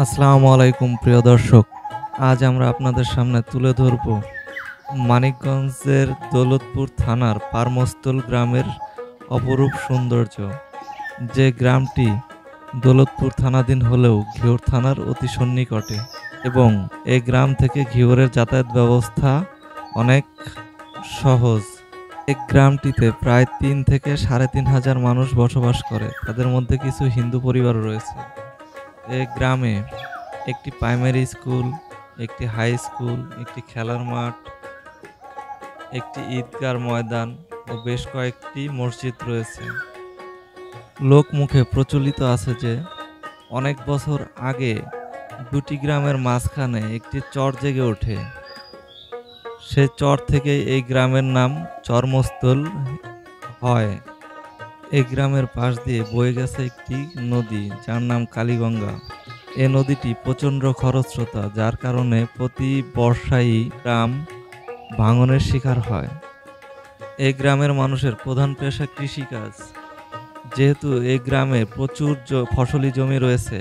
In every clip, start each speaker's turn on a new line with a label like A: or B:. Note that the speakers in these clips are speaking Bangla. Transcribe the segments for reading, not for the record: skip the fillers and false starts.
A: আসসালামু আলাইকুম প্রিয় দর্শক। আজ আমরা আপনাদের সামনে তুলে ধরব মানিকগঞ্জের দৌলতপুর থানার পারমস্তল গ্রামের অপরূপ সৌন্দর্য। যে গ্রামটি দৌলতপুর থানাধীন হলেও ঘিওর থানার অতি সন্নিকটে এবং এই গ্রাম থেকে ঘিওরের যাতায়াত ব্যবস্থা অনেক সহজ। এই গ্রামটিতে প্রায় ৩ থেকে ৩,৫০০ মানুষ বসবাস করে। তাদের মধ্যে কিছু হিন্দু পরিবারও রয়েছে। এই গ্রামে একটি প্রাইমারি স্কুল, একটি হাই স্কুল, একটি খেলার মাঠ, একটি ঈদগার ময়দান ও বেশ কয়েকটি মসজিদ রয়েছে। লোকমুখে প্রচলিত আছে যে অনেক বছর আগে দুটি গ্রামের মাঝখানে একটি চর জেগে ওঠে। সে চর থেকেই এই গ্রামের নাম চরমস্তল হয়। এই গ্রামের পাশ দিয়ে বয়ে গেছে একটি নদী যার নাম কালীগঙ্গা। এ নদীটি প্রচণ্ড খরস্রোতা, যার কারণে প্রতি বর্ষায় গ্রাম ভাঙনের শিকার হয়। এই গ্রামের মানুষের প্রধান পেশা কৃষিকাজ। যেহেতু এই গ্রামে প্রচুর ফসলি জমি রয়েছে,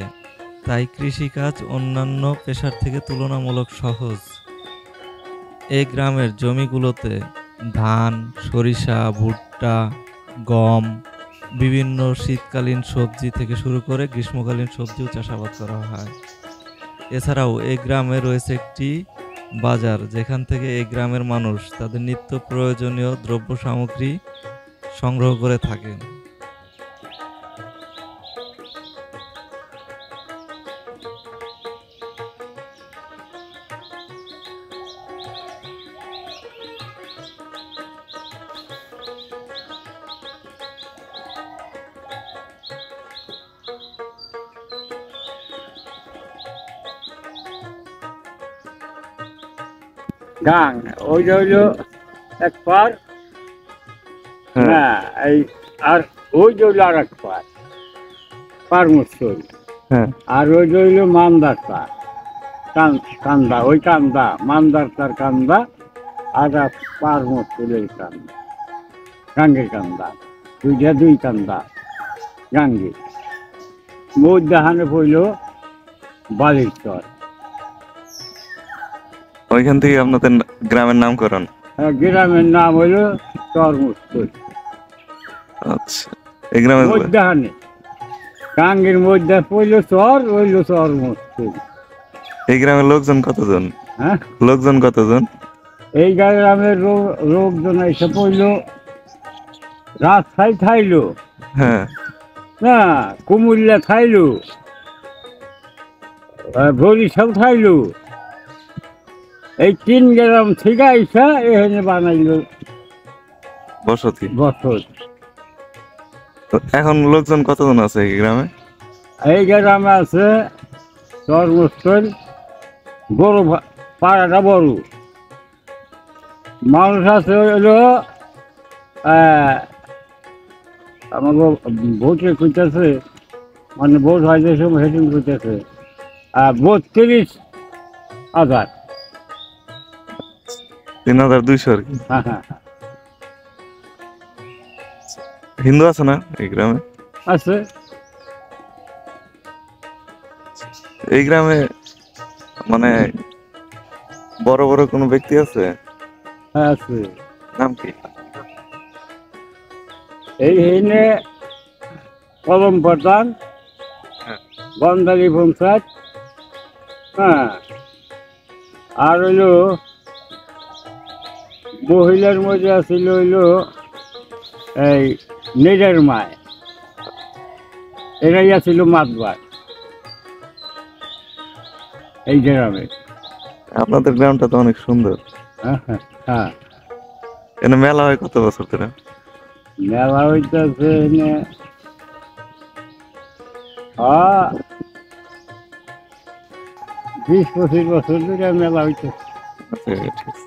A: তাই কৃষিকাজ অন্যান্য পেশার থেকে তুলনামূলক সহজ। এই গ্রামের জমিগুলোতে ধান, সরিষা, ভুট্টা, গম, বিভিন্ন শীতকালীন সবজি থেকে শুরু করে গ্রীষ্মকালীন সবজিও চাষাবাদ করা হয়। এছাড়াও এই গ্রামে রয়েছে একটি বাজার, যেখান থেকে এই গ্রামের মানুষ তাদের নিত্য প্রয়োজনীয় দ্রব্য সামগ্রী সংগ্রহ করে থাকেন।
B: গাং ওইটা হইলো এক পার।
C: হ্যাঁ,
B: না এই আর ওইটা হইলো আর এক পার মুসল।
C: হ্যাঁ।
B: আর ওইটা হইলো মান্দার পার, কান্দা ওই কান্দা মান্দার তার কান্দা। আর এক পার মুসলের কান্দা, গাঙ্গের কান্দা। দুই কান্দা গাঙ্গে মধ্যাহ্নে পড়ল বালির চর।
C: ওইখান থেকে আপনাদের গ্রামের নামকরণ।
B: গ্রামের নাম হইল চর মুসল।
C: আচ্ছা, এই গ্রামের
B: মধ্যাহ্নে গাঙ্গের মধ্যে পড়ল চর, হইল চর মুসল।
C: এই গ্রামের লোকজন কতজন?
B: হ্যাঁ,
C: লোকজন কতজন?
B: এই গ্রামের লোকজন এসে পড়ল। রাজশাহী খাইলো,
C: হ্যাঁ,
B: না কুমিল্লা খাইলো, বরিশাল খাইলো। এই 3 গ্রাম থেকে আইসা এখানে বানাইলো
C: বসতি।
B: বছর।
C: তো এখন লোকজন কতজন আছে এই গ্রামে?
B: এই গ্রামে আছে চরমস্থল, বড় পাড়াটা বড়। মানুষ আছে হইলো আমাকে ভোটে খুঁজতেছে, মানে ভোট হয় যে সময় হেডিং খুঁজতেছে 32,000।
C: 3,200 আর কি।
B: হ্যাঁ হ্যাঁ
C: হিন্দু আছে না এই গ্রামে?
B: আছে।
C: এই গ্রামে মানে বড় বড় কোনো ব্যক্তি আছে?
B: হ্যাঁ আছে।
C: নাম কি?
B: এই হেনে কলম প্রধান,
C: হ্যাঁ।
B: বন্দালি পঞ্চায়েত। হ্যাঁ, আর হইলো মহিলার মধ্যে আছিল হইলো এই নেজার মায়, এরাই আছিল মাতবার এই গ্রামে।
C: আপনাদের গ্রামটা তো অনেক সুন্দর।
B: হ্যাঁ হ্যাঁ হ্যাঁ।
C: এখানে মেলা হয় কত বছর ধরে?
B: মেলা হইতেছে এনে 20-25 বছর ধরে মেলা হইতেছে।
C: আচ্ছা, ঠিক আছে।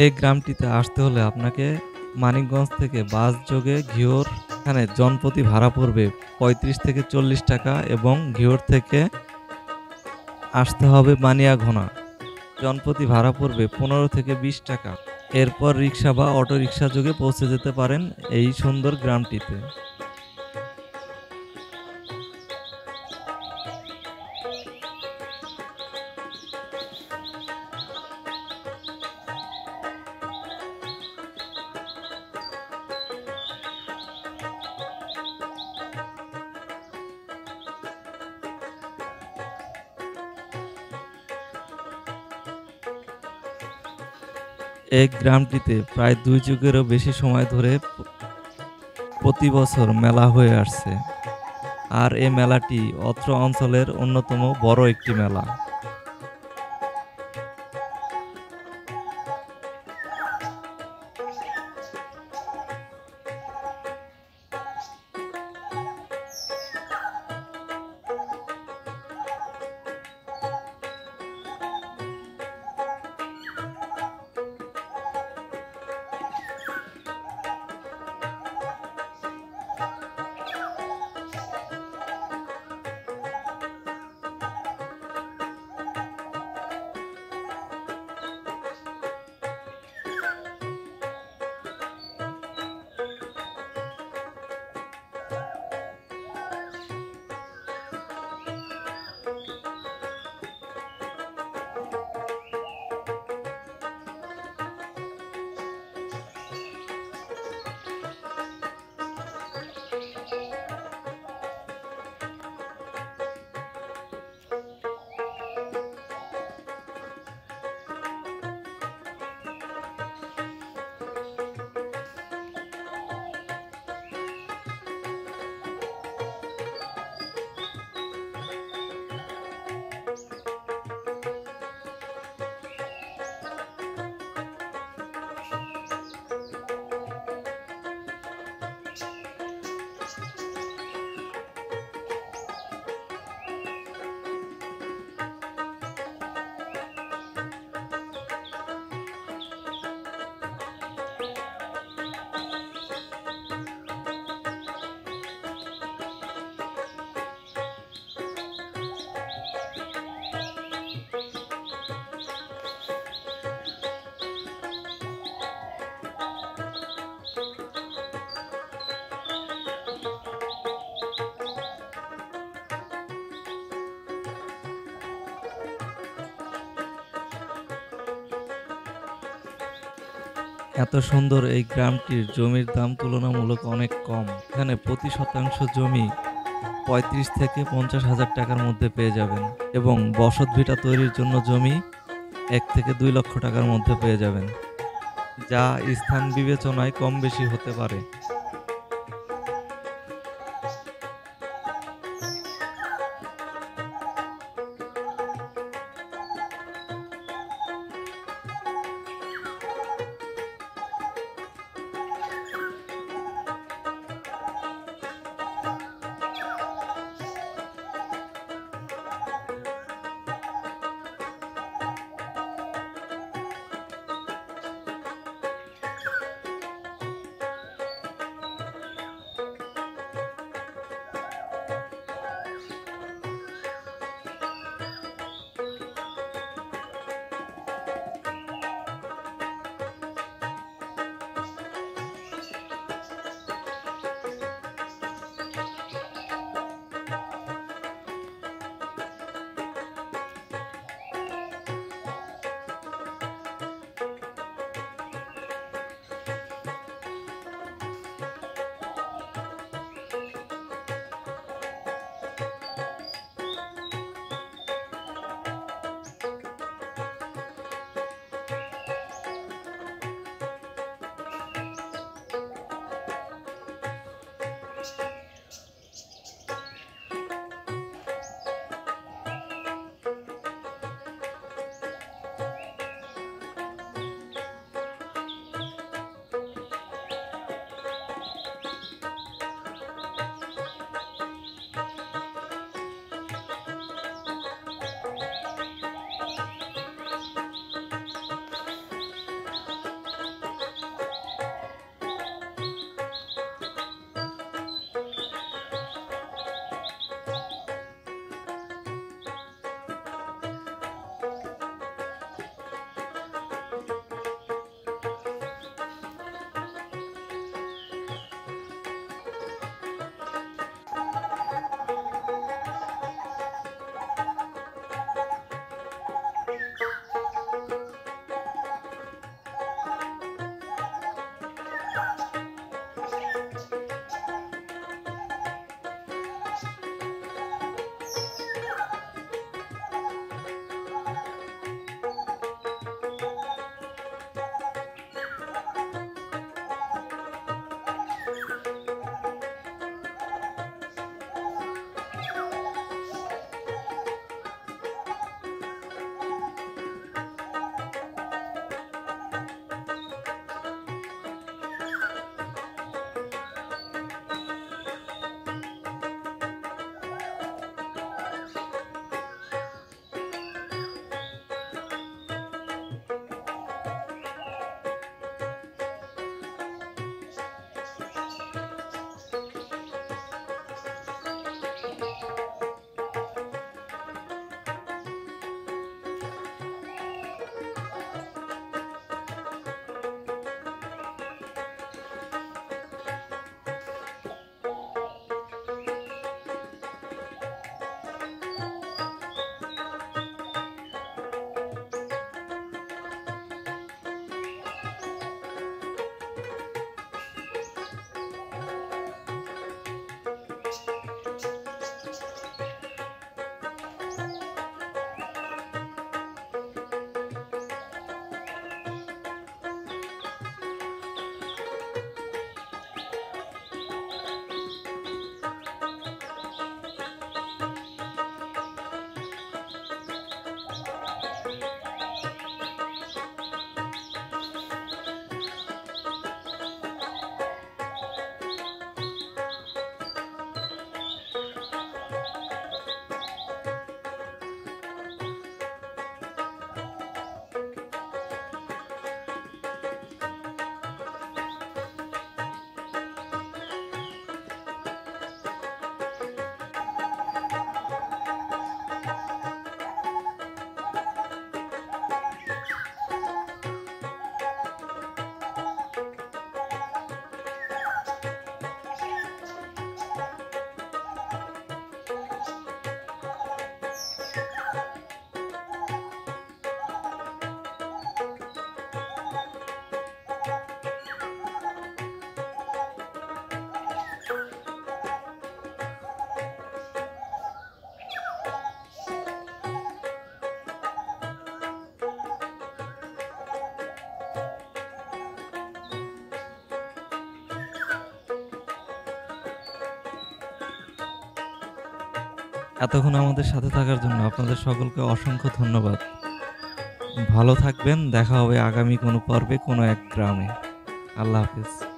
A: এই গ্রামটিতে আসতে হলে আপনাকে মানিকগঞ্জ থেকে বাস যোগে ঘিওর এখানে জনপ্রতি ভাড়া পড়বে ৩৫ থেকে ৪০ টাকা এবং ঘিওর থেকে আসতে হবে বানিয়াঘোনা। জনপ্রতি ভাড়া পড়বে ১৫ থেকে ২০ টাকা। এরপর রিক্সা বা অটোরিক্সা যোগে পৌঁছে যেতে পারেন এই সুন্দর গ্রামটিতে। এই গ্রামটিতে প্রায় ২ যুগেরও বেশি সময় ধরে প্রতি বছর মেলা হয়ে আসছে। আর এই মেলাটি অত্র অঞ্চলের অন্যতম বড় একটি মেলা। এত সুন্দর এই গ্রামটির জমির দাম তুলনামূলক অনেক কম। এখানে প্রতি শতাংশ জমি ৩৫ থেকে ৫০,০০০ টাকার মধ্যে পেয়ে যাবেন এবং বসতভিটা তৈরির জন্য জমি ১ থেকে ২ লক্ষ টাকার মধ্যে পেয়ে যাবেন, যা স্থান বিবেচনায় কম বেশি হতে পারে। এতক্ষণ আমাদের সাথে থাকার জন্য আপনাদের সকলকে অসংখ্য ধন্যবাদ। ভালো থাকবেন, দেখা হবে আগামী কোনো পর্বে কোনো এক গ্রামে। আল্লাহ হাফেজ।